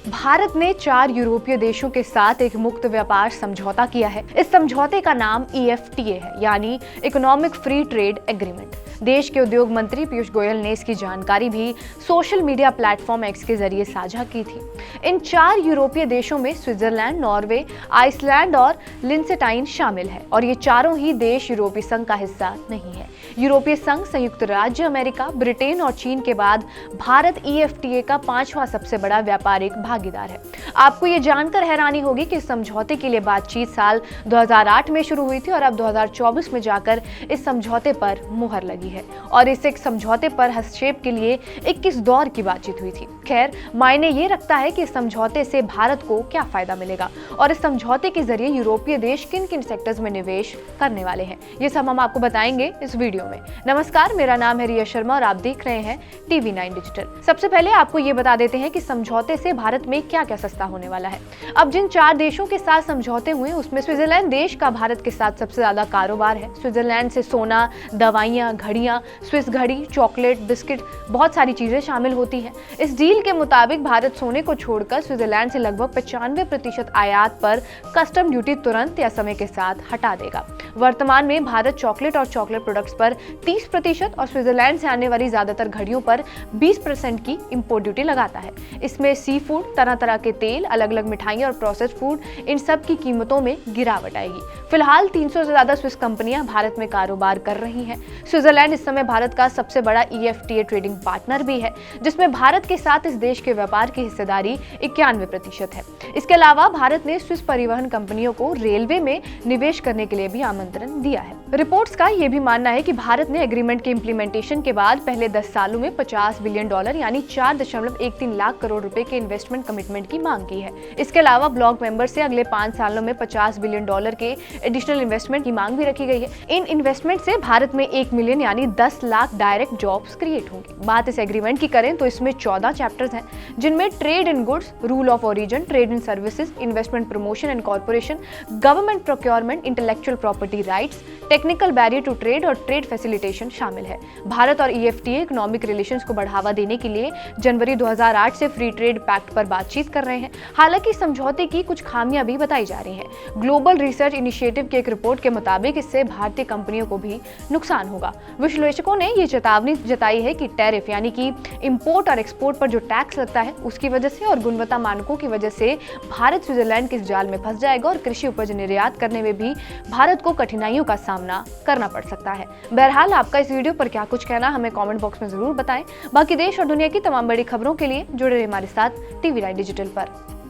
भारत ने 4 यूरोपीय देशों के साथ एक मुक्त व्यापार समझौता किया है। इस समझौते का नाम EFTA है, यानी इकोनॉमिक फ्री ट्रेड एग्रीमेंट। देश के उद्योग मंत्री पीयूष गोयल ने इसकी जानकारी भी सोशल मीडिया प्लेटफॉर्म एक्स के जरिए साझा की थी। इन 4 यूरोपीय देशों में स्विट्जरलैंड, नॉर्वे, आइसलैंड और लिंसेटाइन शामिल है और ये चारों ही देश यूरोपीय संघ का हिस्सा नहीं है। यूरोपीय संघ, संयुक्त राज्य अमेरिका, ब्रिटेन और चीन के बाद भारत EFTA का 5वां सबसे बड़ा व्यापारिक भागीदार है। आपको ये जानकर हैरानी होगी कि इस समझौते के लिए बातचीत साल 2008 में शुरू हुई थी और अब 2024 में जाकर इस समझौते पर मुहर लगी है और इस एक समझौते पर हस्तक्षेप के लिए 21 दौर की बातचीत हुई थी। खैर, मायने ये रखता है कि इस समझौते से भारत को क्या फायदा मिलेगा और इस समझौते के जरिए यूरोपीय देश किन किन सेक्टर्स में निवेश करने वाले हैं, ये सब हम आपको बताएंगे इस वीडियो में। नमस्कार, मेरा नाम है रिया शर्मा और आप देख रहे हैं TV9 डिजिटल। सबसे पहले आपको ये बता देते हैं कि समझौते से भारत में क्या क्या सस्ता होने वाला है। अब जिन 4 देशों के साथ समझौते हुए उसमें स्विट्जरलैंड देश का भारत के साथ सबसे ज्यादा कारोबार है। स्विट्जरलैंड से सोना, दवाइयां, घड़ियां, स्विस घड़ी, चॉकलेट, बिस्किट, बहुत सारी चीजें शामिल होती हैं। इस डील के मुताबिक भारत सोने को छोड़कर स्विट्जरलैंड से लगभग 95% आयात पर कस्टम ड्यूटी तुरंत या समय के साथ हटा देगा। वर्तमान में भारत चॉकलेट और चॉकलेट प्रोडक्ट्स पर 30% और स्विट्जरलैंड से आने वाली ज्यादातर घड़ियों पर 20% की इंपोर्ट ड्यूटी लगाता है। इसमें सी फूड, तरह तरह के तेल, अलग अलग मिठाइयां और प्रोसेस्ड फूड, इन सब की कीमतों में गिरावट आएगी। फिलहाल 300 से ज्यादा स्विस कंपनियां भारत में कारोबार कर रही हैं। स्विट्जरलैंड इस समय भारत का सबसे बड़ा EFTA ट्रेडिंग पार्टनर भी है, जिसमें भारत के साथ इस देश के व्यापार की हिस्सेदारी 91% है। इसके अलावा भारत ने स्विस परिवहन कंपनियों को रेलवे में निवेश करने के लिए भी आमंत्रण दिया है। रिपोर्ट्स का यह भी मानना है कि भारत ने एग्रीमेंट के इम्प्लीमेंटेशन के बाद पहले 10 सालों में $50 बिलियन यानी 4.13 लाख करोड़ रुपए के इन्वेस्टमेंट कमिटमेंट की मांग की है। इसके अलावा ब्लॉक मेंबर से अगले 5 सालों में $50 बिलियन के एडिशनल इन्वेस्टमेंट की मांग भी रखी गई है। इन इन्वेस्टमेंट से भारत में 1 मिलियन यानी 10 लाख डायरेक्ट जॉब्स क्रिएट होंगे। बात इस एग्रीमेंट की करें तो इसमें 14 चैप्टर्स हैं, जिनमें trade in goods, rule of origin, trade in services, investment promotion and corporation, government procurement, intellectual property rights, technical barrier to trade और ट्रेड फैसिलिटेशन शामिल है। भारत और EFTA इकोनॉमिक रिलेशंस को बढ़ावा देने के लिए जनवरी 2008 से फ्री ट्रेड पैक्ट पर बातचीत कर रहे हैं। हालांकि समझौते की कुछ खामियां भी बताई जा रही हैं। ग्लोबल रिसर्च इनिशिएटिव की एक रिपोर्ट के मुताबिक इससे भारतीय कंपनियों को भी नुकसान होगा। विश्लेषकों ने ये चेतावनी जताई है कि टैरिफ यानी कि इंपोर्ट और एक्सपोर्ट पर जो टैक्स लगता है उसकी वजह से और गुणवत्ता मानकों की वजह से भारत स्विट्जरलैंड के इस जाल में फंस जाएगा और कृषि उपज निर्यात करने में भी भारत को कठिनाइयों का सामना करना पड़ सकता है। बहरहाल, आपका इस वीडियो पर क्या कुछ कहना हमें कमेंट बॉक्स में जरूर बताएं। बाकी देश और दुनिया की तमाम बड़ी खबरों के लिए जुड़े रहिए हमारे साथ TV9 डिजिटल पर।